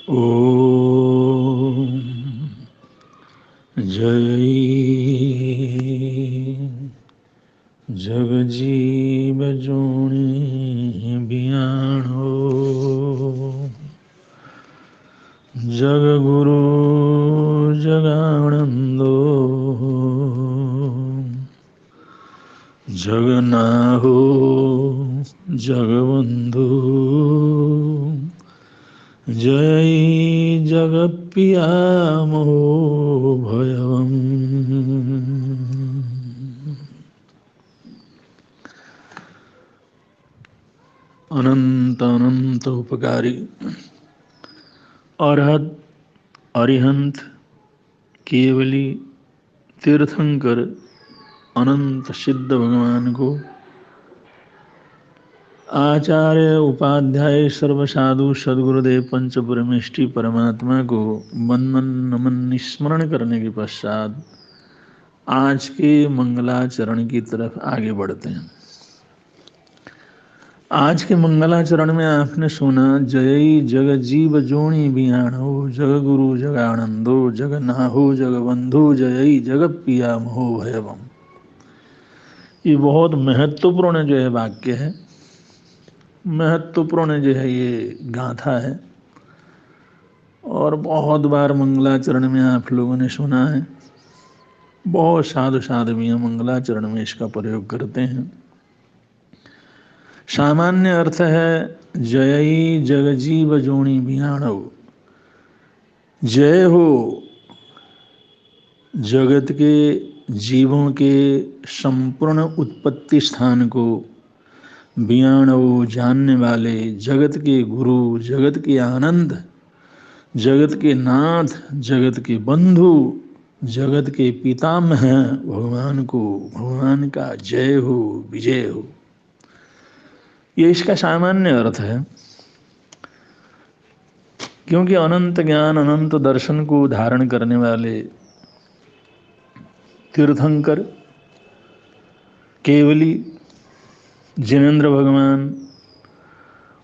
ओम जय जग जीव जोनि बियाणो जग गुरु जगानंदो जगनाहो जगबंधु जय जगपिया मोह भयवम्। अनंत अनंत उपकारी अरहत अरिहंत केवली तीर्थंकर अनंत सिद्ध भगवान को आचार्य उपाध्याय सर्वसाधु सद्गुरुदेव पंच परमेष्टि परमात्मा को वंदन नमन स्मरण करने के पश्चात आज के मंगलाचरण की तरफ आगे बढ़ते हैं। आज के मंगलाचरण में आपने सुना जय जग जीव जोनि बियाणो जग गुरु जग आनंदो जग नाहो जग बंधु जय जग पिया मोह भयवम्। ये बहुत महत्वपूर्ण जो है वाक्य है, महत्वपूर्ण जो है ये गाथा है और बहुत बार मंगलाचरण में आप लोगों ने सुना है। बहुत साधु साध्वियाँ मंगलाचरण में इसका प्रयोग करते हैं। सामान्य अर्थ है जय जगजीव जोनि बियाणो, जय हो जगत के जीवों के संपूर्ण उत्पत्ति स्थान को, बियाणो जानने वाले, जगत के गुरु, जगत के आनंद, जगत के नाथ, जगत के बंधु, जगत के पितामह भगवान को, भगवान का जय हो विजय हो। ये इसका सामान्य अर्थ है, क्योंकि अनंत ज्ञान अनंत दर्शन को धारण करने वाले तीर्थंकर केवली जिनेंद्र भगवान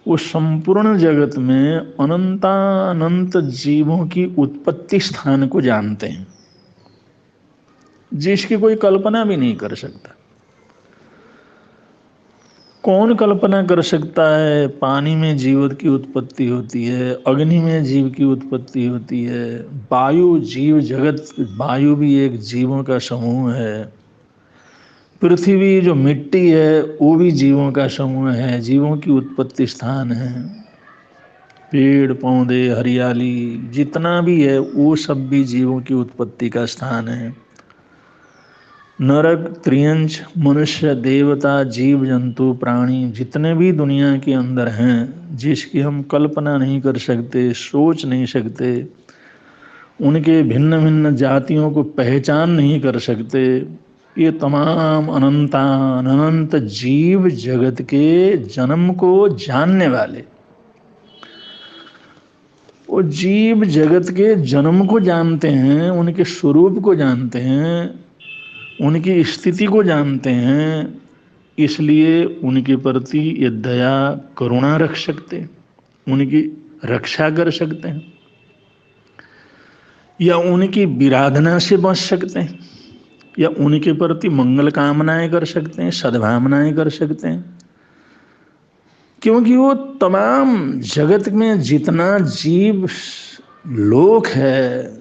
उस संपूर्ण जगत में अनंतानंत जीवों की उत्पत्ति स्थान को जानते हैं, जिसकी कोई कल्पना भी नहीं कर सकता। कौन कल्पना कर सकता है पानी में जीव की उत्पत्ति होती है, अग्नि में जीव की उत्पत्ति होती है, वायु जीव जगत, वायु भी एक जीवों का समूह है, पृथ्वी जो मिट्टी है वो भी जीवों का समूह है, जीवों की उत्पत्ति स्थान है, पेड़ पौधे हरियाली जितना भी है वो सब भी जीवों की उत्पत्ति का स्थान है। नरक त्रियंच मनुष्य देवता जीव जंतु प्राणी जितने भी दुनिया के अंदर हैं, जिसकी हम कल्पना नहीं कर सकते, सोच नहीं सकते, उनके भिन्न भिन्न जातियों को पहचान नहीं कर सकते, ये तमाम अनंत जीव जगत के जन्म को जानने वाले, वो जीव जगत के जन्म को जानते हैं, उनके स्वरूप को जानते हैं, उनकी स्थिति को जानते हैं, इसलिए उनके प्रति ये दया करुणा रख सकते हैं, उनकी रक्षा कर सकते हैं या उनकी विराधना से बच सकते हैं या उनके प्रति मंगल कामनाएं कर सकते हैं, सद्भावनाएं कर सकते हैं, क्योंकि वो तमाम जगत में जितना जीव लोक है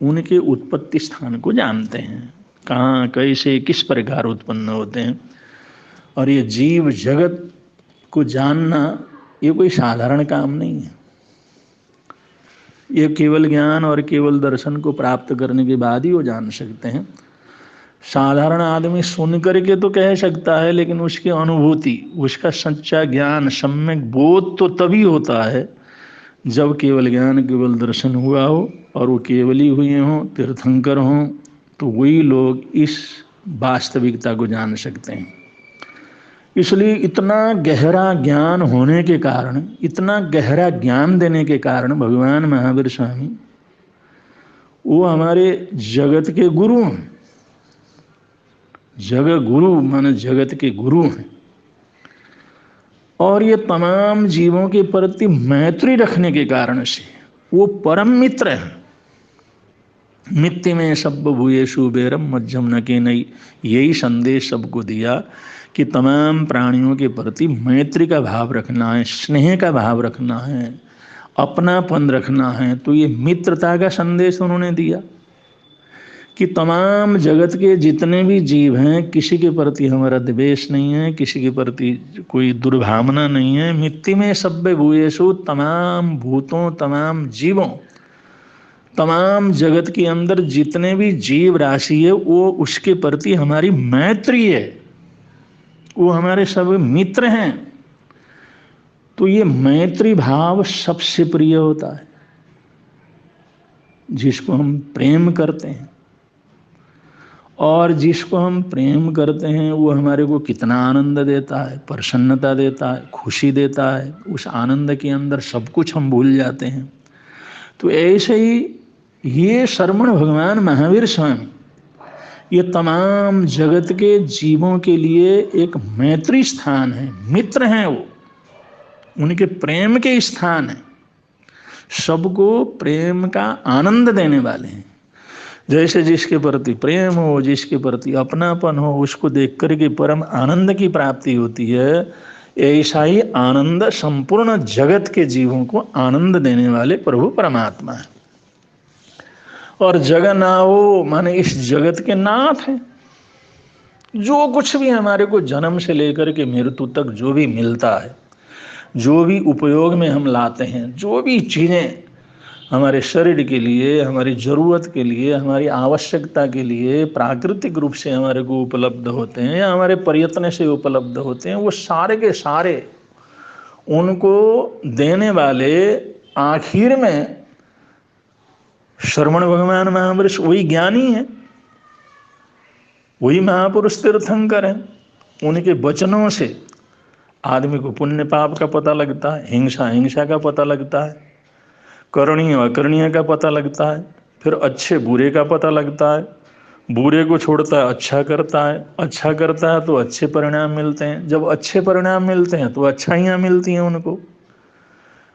उनके उत्पत्ति स्थान को जानते हैं, कहाँ कैसे किस प्रकार उत्पन्न होते हैं। और ये जीव जगत को जानना ये कोई साधारण काम नहीं है। ये केवल ज्ञान और केवल दर्शन को प्राप्त करने के बाद ही वो जान सकते हैं। साधारण आदमी सुन करके तो कह सकता है, लेकिन उसकी अनुभूति, उसका सच्चा ज्ञान सम्यक बोध तो तभी होता है जब केवल ज्ञान केवल दर्शन हुआ हो और वो केवली हुए हों, तीर्थंकर हों, तो वही लोग इस वास्तविकता को जान सकते हैं। इसलिए इतना गहरा ज्ञान होने के कारण, इतना गहरा ज्ञान देने के कारण भगवान महावीर स्वामी वो हमारे जगत के गुरु हैं। जगत गुरु माने जगत के गुरु हैं और ये तमाम जीवों के प्रति मैत्री रखने के कारण से वो परम मित्र है। मित्ति में सब भूयेषु बेरम मध्यम न के नई, यही संदेश सबको दिया कि तमाम प्राणियों के प्रति मैत्री का भाव रखना है, स्नेह का भाव रखना है, अपनापन रखना है। तो ये मित्रता का संदेश उन्होंने दिया कि तमाम जगत के जितने भी जीव हैं, किसी के प्रति हमारा द्वेष नहीं है, किसी के प्रति कोई दुर्भावना नहीं है। मित्ति में सभ्य भूयेषु, तमाम भूतों, तमाम जीवों, तमाम जगत के अंदर जितने भी जीव राशि है वो उसके प्रति हमारी मैत्री है, वो हमारे सब मित्र हैं। तो ये मैत्री भाव सबसे प्रिय होता है, जिसको हम प्रेम करते हैं। और जिसको हम प्रेम करते हैं वो हमारे को कितना आनंद देता है, प्रसन्नता देता है, खुशी देता है। उस आनंद के अंदर सब कुछ हम भूल जाते हैं। तो ऐसे ही ये श्रमण भगवान महावीर स्वयं ये तमाम जगत के जीवों के लिए एक मैत्री स्थान है, मित्र हैं वो, उनके प्रेम के स्थान है, सबको प्रेम का आनंद देने वाले हैं। जैसे जिसके प्रति प्रेम हो, जिसके प्रति अपनापन हो, उसको देख करके परम आनंद की प्राप्ति होती है। ऐसा ही आनंद संपूर्ण जगत के जीवों को आनंद देने वाले प्रभु परमात्मा है। और जगन्नाहो माने इस जगत के नाथ हैं। जो कुछ भी हमारे को जन्म से लेकर के मृत्यु तक जो भी मिलता है, जो भी उपयोग में हम लाते हैं, जो भी चीज़ें हमारे शरीर के लिए, हमारी ज़रूरत के लिए, हमारी आवश्यकता के लिए प्राकृतिक रूप से हमारे को उपलब्ध होते हैं या हमारे प्रयत्न से उपलब्ध होते हैं, वो सारे के सारे उनको देने वाले आखिर में श्रमण भगवान महापुरुष वही ज्ञानी है, वही महापुरुष तीर्थंकर हैं। उनके वचनों से आदमी को पुण्य पाप का पता लगता है, हिंसा हिंसा का पता लगता है, करणीय अकरणीय का पता लगता है, फिर अच्छे बुरे का पता लगता है। बुरे को छोड़ता है, अच्छा करता है, अच्छा करता है तो अच्छे परिणाम मिलते हैं। जब अच्छे परिणाम मिलते हैं तो अच्छाइयाँ मिलती हैं उनको।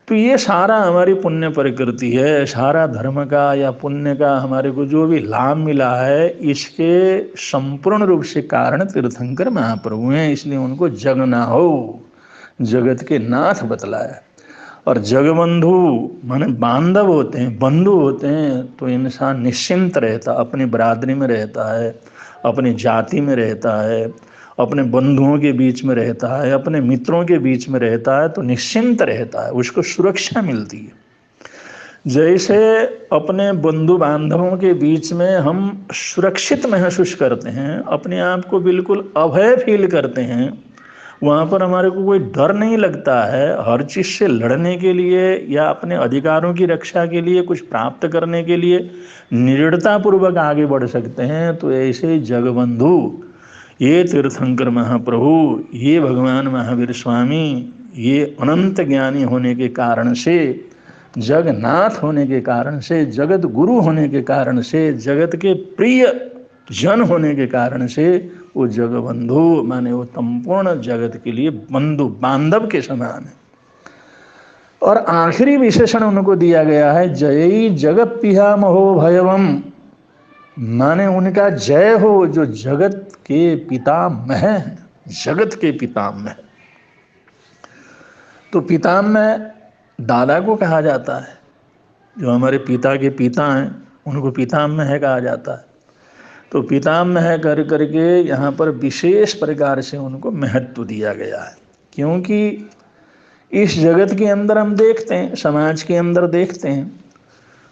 तो ये सारा हमारी पुण्य प्रकृति है। सारा धर्म का या पुण्य का हमारे को जो भी लाभ मिला है, इसके संपूर्ण रूप से कारण तीर्थंकर महाप्रभु हैं। इसलिए उनको जगन्नाहो, जगत के नाथ बतलाया। और जगबंधु माने बांधव होते हैं, बंधु होते हैं। तो इंसान निश्चिंत रहता, अपनी बरादरी में रहता है, अपनी जाति में रहता है, अपने बंधुओं के बीच में रहता है, अपने मित्रों के बीच में रहता है, तो निश्चिंत रहता है, उसको सुरक्षा मिलती है। जैसे अपने बंधु बांधवों के बीच में हम सुरक्षित महसूस करते हैं, अपने आप को बिल्कुल अभय फील करते हैं, वहाँ पर हमारे को कोई डर नहीं लगता है। हर चीज़ से लड़ने के लिए या अपने अधिकारों की रक्षा के लिए, कुछ प्राप्त करने के लिए निडरतापूर्वक आगे बढ़ सकते हैं। तो ऐसे जगबंधु ये तीर्थंकर महाप्रभु, ये भगवान महावीर स्वामी, ये अनंत ज्ञानी होने के कारण से, जगन्नाथ होने के कारण से, जगत गुरु होने के कारण से, जगत के प्रिय जन होने के कारण से वो जगबंधु माने वो संपूर्ण जगत के लिए बंधु बांधव के समान है। और आखिरी विशेषण उनको दिया गया है, जयी जगत पितामहो भयवम, माने उनका जय हो जो जगत के पितामह हैं, जगत के पितामह। तो पितामह दादा को कहा जाता है, जो हमारे पिता के पिता हैं उनको पितामह कहा जाता है। तो पितामह कर करके यहाँ पर विशेष प्रकार से उनको महत्व दिया गया है। क्योंकि इस जगत के अंदर हम देखते हैं, समाज के अंदर देखते हैं,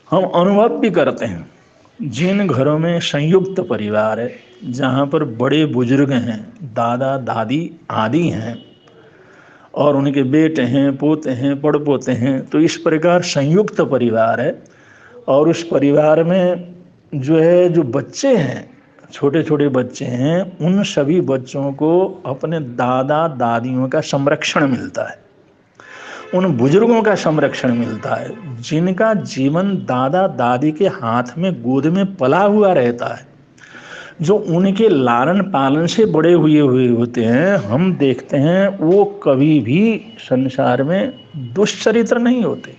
हम अनुभव भी करते हैं, जिन घरों में संयुक्त परिवार है, जहाँ पर बड़े बुजुर्ग हैं, दादा दादी आदि हैं, और उनके बेटे हैं, पोते हैं, पड़पोते हैं, तो इस प्रकार संयुक्त परिवार है। और उस परिवार में जो है, जो बच्चे हैं, छोटे छोटे बच्चे हैं, उन सभी बच्चों को अपने दादा दादियों का संरक्षण मिलता है, उन बुजुर्गों का संरक्षण मिलता है, जिनका जीवन दादा दादी के हाथ में गोद में पला हुआ रहता है, जो उनके लालन पालन से बड़े हुए होते हैं। हम देखते हैं वो कभी भी संसार में दुष्चरित्र नहीं होते,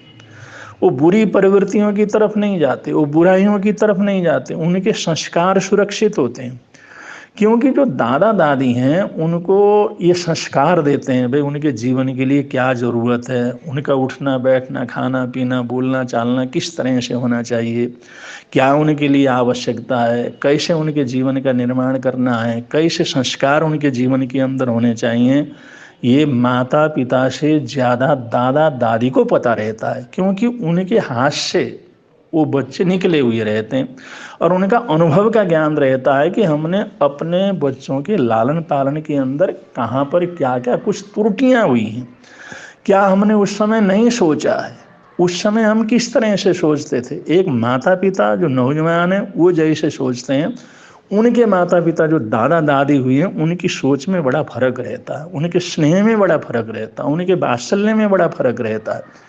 वो बुरी प्रवृत्तियों की तरफ नहीं जाते, वो बुराइयों की तरफ नहीं जाते, उनके संस्कार सुरक्षित होते हैं। क्योंकि जो दादा दादी हैं उनको ये संस्कार देते हैं भाई उनके जीवन के लिए क्या ज़रूरत है, उनका उठना बैठना खाना पीना बोलना चालना किस तरह से होना चाहिए, क्या उनके लिए आवश्यकता है, कैसे उनके जीवन का निर्माण करना है, कैसे संस्कार उनके जीवन के अंदर होने चाहिए। ये माता पिता से ज़्यादा दादा दादी को पता रहता है, क्योंकि उनके हाथ से वो बच्चे निकले हुए रहते हैं और उनका अनुभव का ज्ञान रहता है कि हमने अपने बच्चों के लालन पालन के अंदर कहाँ पर क्या क्या कुछ त्रुटियाँ हुई हैं, क्या हमने उस समय नहीं सोचा है, उस समय हम किस तरह से सोचते थे। एक माता पिता जो नौजवान है वो जैसे सोचते हैं, उनके माता पिता जो दादा दादी हुई हैं उनकी सोच में बड़ा फर्क रहता है, उनके स्नेह में बड़ा फर्क रहता है, उनके वात्सल्य में बड़ा फर्क रहता है।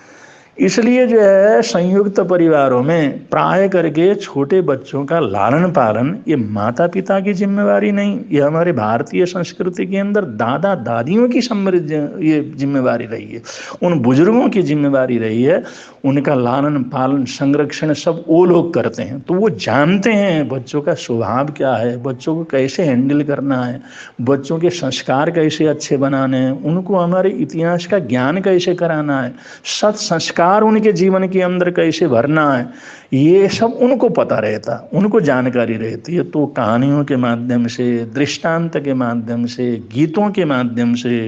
इसलिए जो है संयुक्त परिवारों में प्राय करके छोटे बच्चों का लालन पालन ये माता पिता की जिम्मेवारी नहीं, ये हमारे भारतीय संस्कृति के अंदर दादा दादियों की समृद्ध ये जिम्मेवारी रही है, उन बुजुर्गों की जिम्मेवारी रही है। उनका लालन पालन संरक्षण सब वो लोग करते हैं, तो वो जानते हैं बच्चों का स्वभाव क्या है, बच्चों को कैसे हैंडल करना है, बच्चों के संस्कार कैसे अच्छे बनाने हैं, उनको हमारे इतिहास का ज्ञान कैसे कराना है, सत संस्कार उनके जीवन के अंदर कैसे भरना है, ये सब उनको पता रहता, उनको जानकारी रहती है। तो कहानियों के माध्यम से, दृष्टांत के माध्यम से, गीतों के माध्यम से,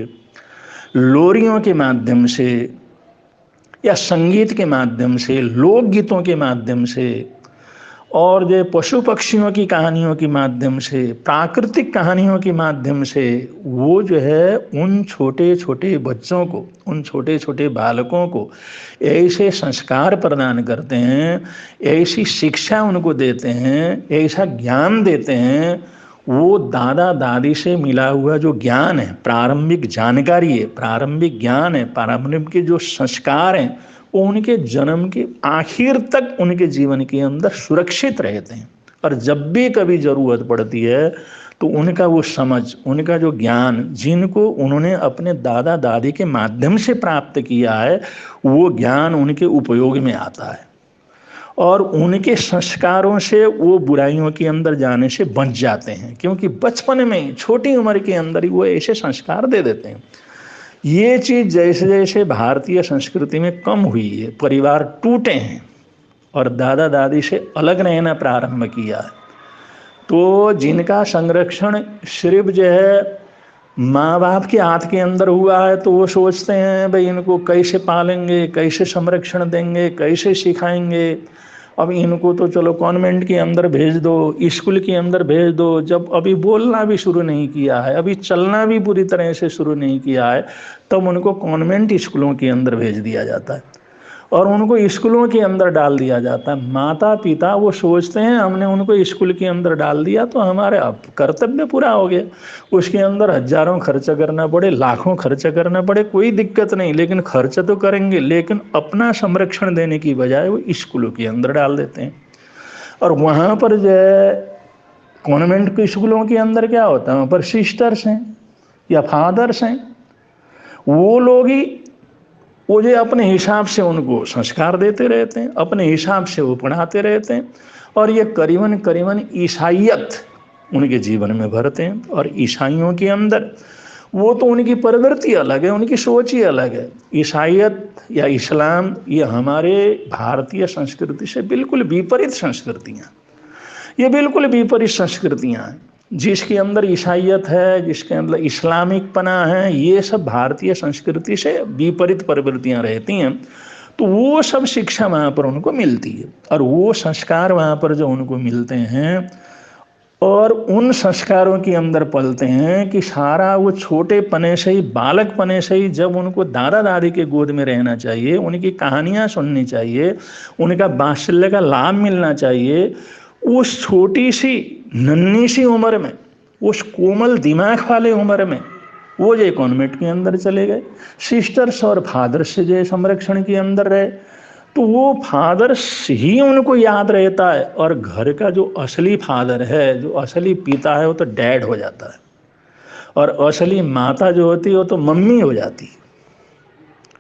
लोरियों के माध्यम से या संगीत के माध्यम से, लोकगीतों के माध्यम से और जो पशु पक्षियों की कहानियों के माध्यम से, प्राकृतिक कहानियों के माध्यम से वो जो है उन छोटे छोटे बच्चों को, उन छोटे छोटे बालकों को ऐसे संस्कार प्रदान करते हैं, ऐसी शिक्षा उनको देते हैं, ऐसा ज्ञान देते हैं। वो दादा दादी से मिला हुआ जो ज्ञान है, प्रारंभिक जानकारी है, प्रारंभिक ज्ञान है, प्रारंभिक के जो संस्कार हैं वो उनके जन्म के आखिर तक उनके जीवन के अंदर सुरक्षित रहते हैं। और जब भी कभी ज़रूरत पड़ती है तो उनका वो समझ, उनका जो ज्ञान जिनको उन्होंने अपने दादा दादी के माध्यम से प्राप्त किया है, वो ज्ञान उनके उपयोग में आता है और उनके संस्कारों से वो बुराइयों के अंदर जाने से बच जाते हैं, क्योंकि बचपन में छोटी उम्र के अंदर ही वो ऐसे संस्कार दे देते हैं। ये चीज़ जैसे जैसे भारतीय संस्कृति में कम हुई है, परिवार टूटे हैं और दादा दादी से अलग रहना प्रारंभ किया है, तो जिनका संरक्षण सिर्फ जो है माँ बाप के हाथ के अंदर हुआ है, तो वो सोचते हैं भाई इनको कैसे पालेंगे, कैसे संरक्षण देंगे, कैसे सिखाएंगे। अब इनको तो चलो कॉन्वेंट के अंदर भेज दो, स्कूल के अंदर भेज दो। जब अभी बोलना भी शुरू नहीं किया है, अभी चलना भी पूरी तरह से शुरू नहीं किया है, तब उनको कॉन्वेंट स्कूलों के अंदर भेज दिया जाता है और उनको स्कूलों के अंदर डाल दिया जाता है। माता पिता वो सोचते हैं हमने उनको स्कूल के अंदर डाल दिया तो हमारे अब कर्तव्य पूरा हो गया, उसके अंदर हजारों खर्चा करना पड़े, लाखों खर्चा करना पड़े, कोई दिक्कत नहीं, लेकिन खर्चा तो करेंगे, लेकिन अपना संरक्षण देने की बजाय वो स्कूलों के अंदर डाल देते हैं। और वहाँ पर जो है कॉन्वेंट के स्कूलों के अंदर क्या होता है, वहाँ पर सिस्टर्स हैं या फादर्स हैं, वो लोग ही वो जो अपने हिसाब से उनको संस्कार देते रहते हैं, अपने हिसाब से वो पढ़ाते रहते हैं और ये करीबन करीबन ईसाइयत उनके जीवन में भरते हैं। और ईसाइयों के अंदर वो तो उनकी प्रवृत्ति अलग है, उनकी सोच ही अलग है। ईसाइयत या इस्लाम ये हमारे भारतीय संस्कृति से बिल्कुल विपरीत संस्कृतियाँ, ये बिल्कुल विपरीत संस्कृतियाँ हैं। जिसके अंदर ईसाइयत है, जिसके अंदर इस्लामिक पना है, ये सब भारतीय संस्कृति से विपरीत प्रवृत्तियाँ रहती हैं। तो वो सब शिक्षा वहाँ पर उनको मिलती है और वो संस्कार वहाँ पर जो उनको मिलते हैं और उन संस्कारों के अंदर पलते हैं कि सारा वो छोटे पने से ही, बालक पने से ही जब उनको दादा दादी के गोद में रहना चाहिए, उनकी कहानियाँ सुननी चाहिए, उनका वात्सल्य का लाभ मिलना चाहिए, उस छोटी सी नन्ही सी उम्र में, उस कोमल दिमाग वाले उम्र में वो जो कॉन्वेंट के अंदर चले गए, सिस्टर्स और फादर्स से जो संरक्षण के अंदर रहे, तो वो फादर्स ही उनको याद रहता है और घर का जो असली फादर है, जो असली पिता है, वो तो डैड हो जाता है और असली माता जो होती है वो तो मम्मी हो जाती है।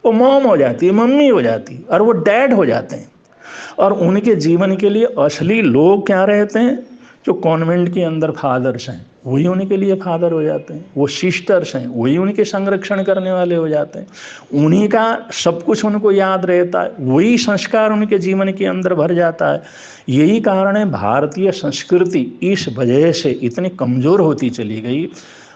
वो मॉम हो जाती है, मम्मी हो जाती है, और वो डैड हो जाते हैं। और उनके जीवन के लिए असली लोग क्या रहते हैं? जो कॉन्वेंट के अंदर फादर्स हैं वही उनके लिए फादर हो जाते हैं, वो सिस्टर्स हैं वही उनके संरक्षण करने वाले हो जाते हैं, उन्हीं का सब कुछ उनको याद रहता है, वही संस्कार उनके जीवन के अंदर भर जाता है। यही कारण है भारतीय संस्कृति इस वजह से इतनी कमज़ोर होती चली गई।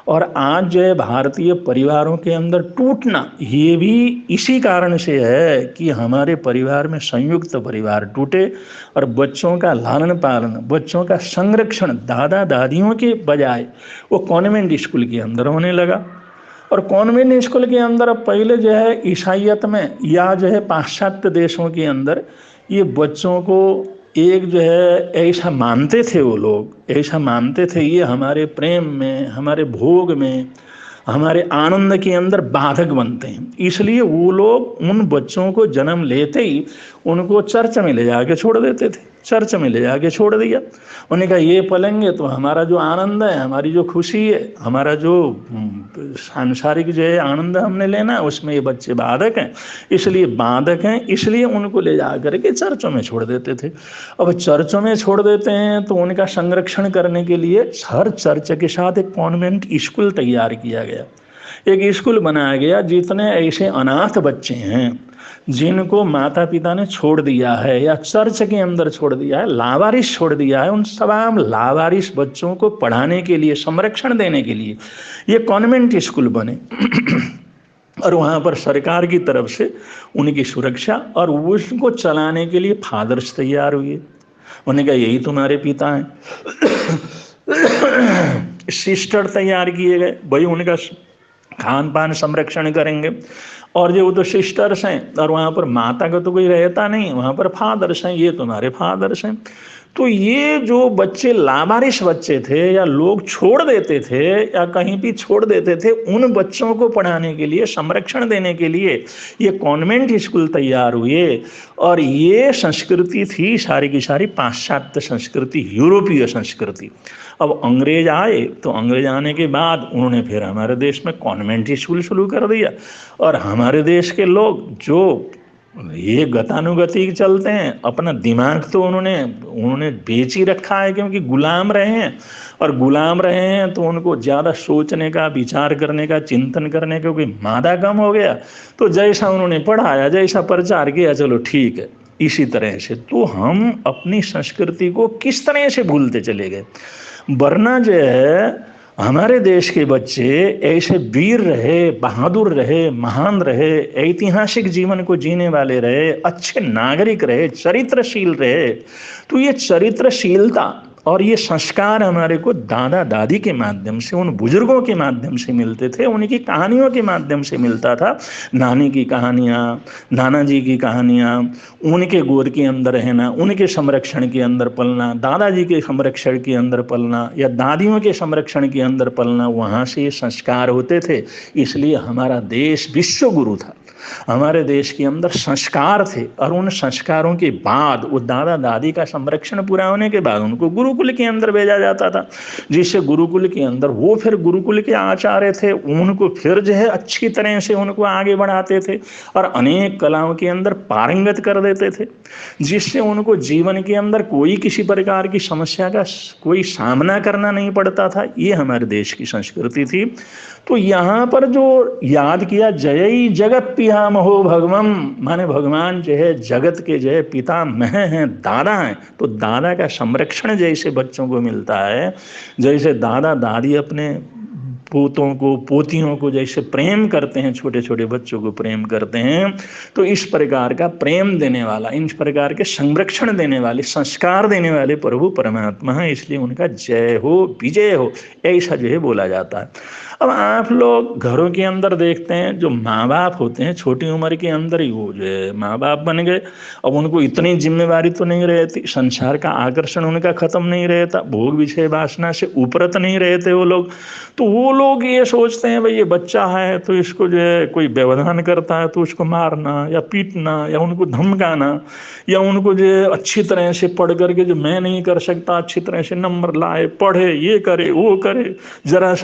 और आज जो है भारतीय परिवारों के अंदर टूटना, ये भी इसी कारण से है कि हमारे परिवार में संयुक्त परिवार टूटे और बच्चों का लालन पालन, बच्चों का संरक्षण दादा दादियों के बजाय वो कॉन्वेंट स्कूल के अंदर होने लगा। और कॉन्वेंट स्कूल के अंदर अब पहले जो है ईसाइयत में या जो है पाश्चात्य देशों के अंदर ये बच्चों को एक जो है ऐसा मानते थे, वो लोग ऐसा मानते थे ये हमारे प्रेम में, हमारे भोग में, हमारे आनंद के अंदर बाधक बनते हैं। इसलिए वो लोग उन बच्चों को जन्म लेते ही उनको चर्च में ले जाके छोड़ देते थे, चर्च में ले जाके छोड़ दिया। उन्होंने कहा ये पलेंगे तो हमारा जो आनंद है, हमारी जो खुशी है, हमारा जो सांसारिक जो है आनंद हमने लेना है, उसमें ये बच्चे बाधक हैं, इसलिए बाधक हैं, इसलिए उनको ले जा करके चर्चों में छोड़ देते थे। अब चर्चों में छोड़ देते हैं तो उनका संरक्षण करने के लिए हर चर्च के साथ एक कॉन्वेंट स्कूल तैयार किया गया, एक स्कूल बनाया गया। जितने ऐसे अनाथ बच्चे हैं जिनको माता पिता ने छोड़ दिया है या चर्च के अंदर छोड़ दिया है, लावारिस छोड़ दिया है, उन तमाम लावारिस बच्चों को पढ़ाने के लिए, संरक्षण देने के लिए ये कॉन्वेंट स्कूल बने। और वहाँ पर सरकार की तरफ से उनकी सुरक्षा और उसको चलाने के लिए फादर्स तैयार हुए। उन्होंने कहा यही तुम्हारे पिता हैं। सिस्टर तैयार किए गए, भाई उनका खान पान संरक्षण करेंगे। और जो वो तो सिस्टर्स हैं और वहाँ पर माता का तो कोई रहता नहीं, वहाँ पर फादर्स हैं, ये तुम्हारे फादर्स हैं। तो ये जो बच्चे लावारिस बच्चे थे या लोग छोड़ देते थे या कहीं भी छोड़ देते थे, उन बच्चों को पढ़ाने के लिए, संरक्षण देने के लिए ये कॉन्वेंट स्कूल तैयार हुए। और ये संस्कृति थी सारी की सारी पाश्चात्य संस्कृति, यूरोपीय संस्कृति। अब अंग्रेज आए तो अंग्रेज आने के बाद उन्होंने फिर हमारे देश में कॉन्वेंट स्कूल शुरू कर दिया। और हमारे देश के लोग जो ये गतानुगतिक चलते हैं, अपना दिमाग तो उन्होंने बेच ही रखा है, क्योंकि गुलाम रहे हैं। और गुलाम रहे हैं तो उनको ज़्यादा सोचने का, विचार करने का, चिंतन करने का कोई मादा कम हो गया। तो जैसा उन्होंने पढ़ाया, जैसा प्रचार किया, चलो ठीक है, इसी तरह से तो हम अपनी संस्कृति को किस तरह से भूलते चले गए। वरना जो है हमारे देश के बच्चे ऐसे वीर रहे, बहादुर रहे, महान रहे, ऐतिहासिक जीवन को जीने वाले रहे, अच्छे नागरिक रहे, चरित्रशील रहे। तो ये चरित्रशीलता और ये संस्कार हमारे को दादा दादी के माध्यम से, उन बुजुर्गों के माध्यम से मिलते थे, उनकी कहानियों के माध्यम से मिलता था। नानी की कहानियाँ, नाना जी की कहानियाँ, उनके गोद के अंदर रहना, उनके संरक्षण के अंदर पलना, दादाजी के संरक्षण के अंदर पलना या दादियों के संरक्षण के अंदर पलना, वहाँ से ये संस्कार होते थे। इसलिए हमारा देश विश्व गुरु था, हमारे देश के अंदर संस्कार थे। और उन संस्कारों के बाद वो दादा दादी का संरक्षण पूरा होने के बाद उनको गुरुकुल के अंदर भेजा जाता था, जिससे गुरुकुल के अंदर वो फिर गुरुकुल के आचार्य थे, उनको फिर जो है अच्छी तरह से उनको आगे बढ़ाते थे और अनेक कलाओं के अंदर पारंगत कर देते थे, जिससे उनको जीवन के अंदर कोई किसी प्रकार की समस्या का कोई सामना करना नहीं पड़ता था। ये हमारे देश की संस्कृति थी। तो यहाँ पर जो याद किया, जय जगत पिता महो भगवम, माने भगवान जो है जगत के जो है पिता मह हैं, दादा हैं। तो दादा का संरक्षण जैसे बच्चों को मिलता है, जैसे दादा दादी अपने पोतों को, पोतियों को जैसे प्रेम करते हैं, छोटे छोटे बच्चों को प्रेम करते हैं, तो इस प्रकार का प्रेम देने वाला, इन प्रकार के संरक्षण देने वाले, संस्कार देने वाले प्रभु परमात्मा है। इसलिए उनका जय हो, विजय हो, ऐसा जो है बोला जाता है। अब आप लोग घरों के अंदर देखते हैं, जो माँ बाप होते हैं छोटी उम्र के अंदर ही वो जो है माँ बाप बन गए। अब उनको इतनी जिम्मेवारी तो नहीं रहती, संसार का आकर्षण उनका खत्म नहीं रहता, भोग विषय वासना से उपरत नहीं रहते वो लोग। तो वो लोग ये सोचते हैं भाई ये बच्चा है तो इसको जो है कोई व्यवधान करता है तो उसको मारना या पीटना या उनको धमकाना या उनको जो है अच्छी तरह से पढ़ करके, जो मैं नहीं कर सकता, अच्छी तरह से नंबर लाए, पढ़े, ये करे वो करे, जरा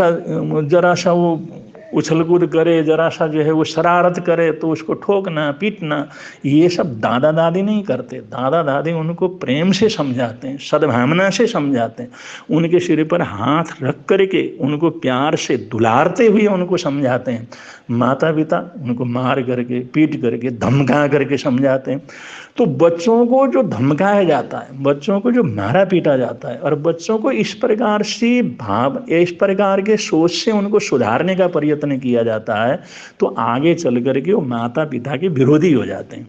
सा वो उछल कूद करे, जरा सा जो है वो शरारत करे तो उसको ठोकना पीटना, ये सब दादा दादी नहीं करते। दादा दादी उनको प्रेम से समझाते हैं, सद्भावना से समझाते हैं, उनके सिर पर हाथ रख करके उनको प्यार से दुलारते हुए उनको समझाते हैं। माता पिता उनको मार करके पीट करके धमका करके समझाते हैं। तो बच्चों को जो धमकाया जाता है, बच्चों को जो मारा पीटा जाता है, और बच्चों को इस प्रकार से इस प्रकार के सोच से उनको सुधारने का प्रयत्न किया जाता है, तो आगे चल करके वो माता पिता के विरोधी हो जाते हैं।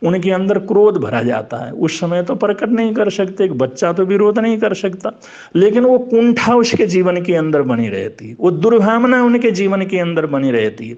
उनके अंदर क्रोध भरा जाता है। उस समय तो प्रकट नहीं कर सकते, एक बच्चा तो विरोध नहीं कर सकता, लेकिन वो कुंठा उसके जीवन के अंदर बनी रहती है, वो दुर्भावना उनके जीवन के अंदर बनी रहती है।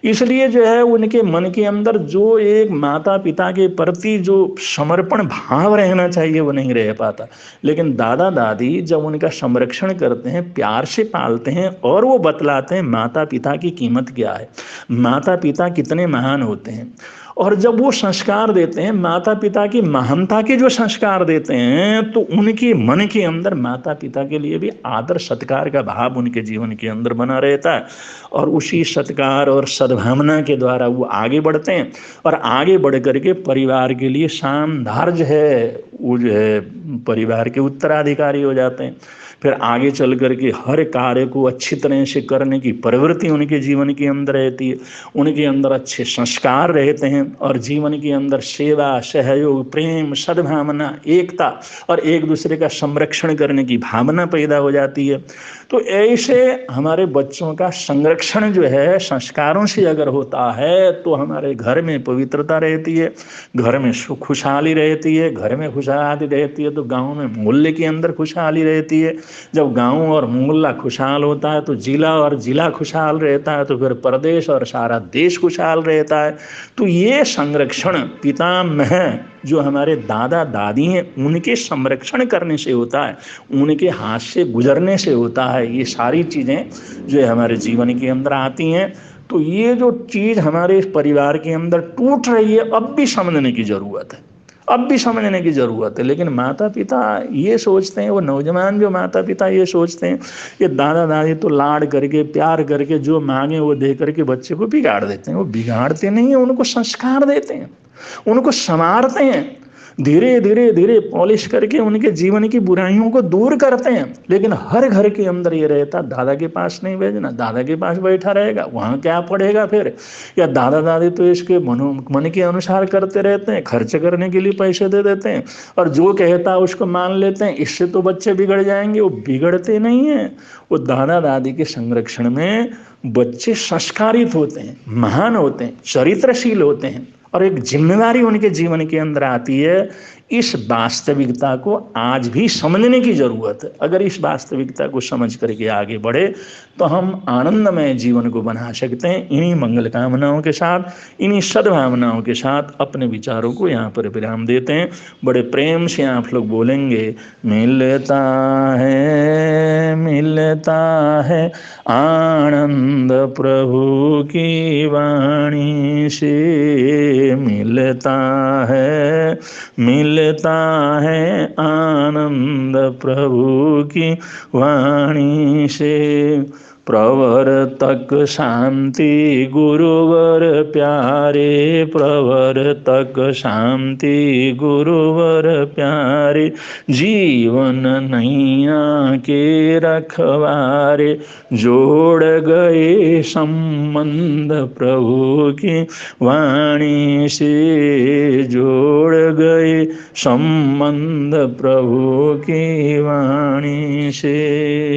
इसलिए जो है उनके मन के अंदर जो एक माता पिता के प्रति जो समर्पण भाव रहना चाहिए वो नहीं रह पाता। लेकिन दादा दादी जब उनका संरक्षण करते हैं, प्यार से पालते हैं, और वो बतलाते हैं माता पिता की कीमत क्या है, माता पिता कितने महान होते हैं, और जब वो संस्कार देते हैं माता पिता की महानता के जो संस्कार देते हैं, तो उनके मन के अंदर माता पिता के लिए भी आदर सत्कार का भाव उनके जीवन के अंदर बना रहता है, और उसी सत्कार और सद्भावना के द्वारा वो आगे बढ़ते हैं, और आगे बढ़ करके परिवार के लिए शानदार जो है वो जो है परिवार के उत्तराधिकारी हो जाते हैं। फिर आगे चल करके हर कार्य को अच्छी तरह से करने की प्रवृत्ति उनके जीवन के अंदर रहती है, उनके अंदर अच्छे संस्कार रहते हैं, और जीवन के अंदर सेवा, सहयोग, प्रेम, सद्भावना, एकता और एक दूसरे का संरक्षण करने की भावना पैदा हो जाती है। तो ऐसे हमारे बच्चों का संरक्षण जो है संस्कारों से अगर होता है, तो हमारे घर में पवित्रता रहती है, घर में सुख खुशहाली रहती है, घर में खुशहाली रहती है तो गांव में मोहल्ले के अंदर खुशहाली रहती है। जब गांव और मोहल्ला खुशहाल होता है तो जिला और जिला खुशहाल रहता है, तो फिर प्रदेश और सारा देश खुशहाल रहता है। तो ये संरक्षण पितामह जो हमारे दादा दादी हैं उनके संरक्षण करने से होता है, उनके हाथ से गुजरने से होता है। ये सारी चीज़ें जो है हमारे जीवन के अंदर आती हैं। तो ये जो चीज़ हमारे इस परिवार के अंदर टूट रही है, अब भी समझने की ज़रूरत है, अब भी समझने की ज़रूरत है। लेकिन माता पिता ये सोचते हैं, वो नौजवान जो माता पिता ये सोचते हैं कि दादा दादी तो लाड करके प्यार करके जो मांगे वो दे करके बच्चे को बिगाड़ देते हैं। वो बिगाड़ते नहीं हैं, उनको संस्कार देते हैं, उनको संवारते हैं, धीरे धीरे धीरे पॉलिश करके उनके जीवन की बुराइयों को दूर करते हैं। लेकिन हर घर के अंदर ये रहता, दादा के पास नहीं भेजना, दादा के पास बैठा रहेगा, वहाँ क्या पढ़ेगा फिर, या दादा दादी तो इसके मन के अनुसार करते रहते हैं, खर्च करने के लिए पैसे दे देते हैं, और जो कहता है उसको मान लेते हैं, इससे तो बच्चे बिगड़ जाएंगे। वो बिगड़ते नहीं हैं, वो दादा दादी के संरक्षण में बच्चे संस्कारित होते हैं, महान होते हैं, चरित्रशील होते हैं, और एक जिम्मेदारी उनके जीवन के अंदर आती है। इस वास्तविकता को आज भी समझने की जरूरत है। अगर इस वास्तविकता को समझ करके आगे बढ़े तो हम आनंदमय जीवन को बना सकते हैं। इन्हीं मंगल कामनाओं के साथ, इन्हीं सद्भावनाओं के साथ अपने विचारों को यहाँ पर विराम देते हैं। बड़े प्रेम से आप लोग बोलेंगे, मिलता है आनंद प्रभु की वाणी से, मिलता है आनंद प्रभु की वाणी से। प्रवर्तक शांति गुरुवर प्यारे, प्रवर्तक शांति गुरुवर प्यारे, जीवन नैया के रखवारे, जोड़ गए संबंध प्रभु की वाणी से, जोड़ गए संबंध प्रभु की वाणी से।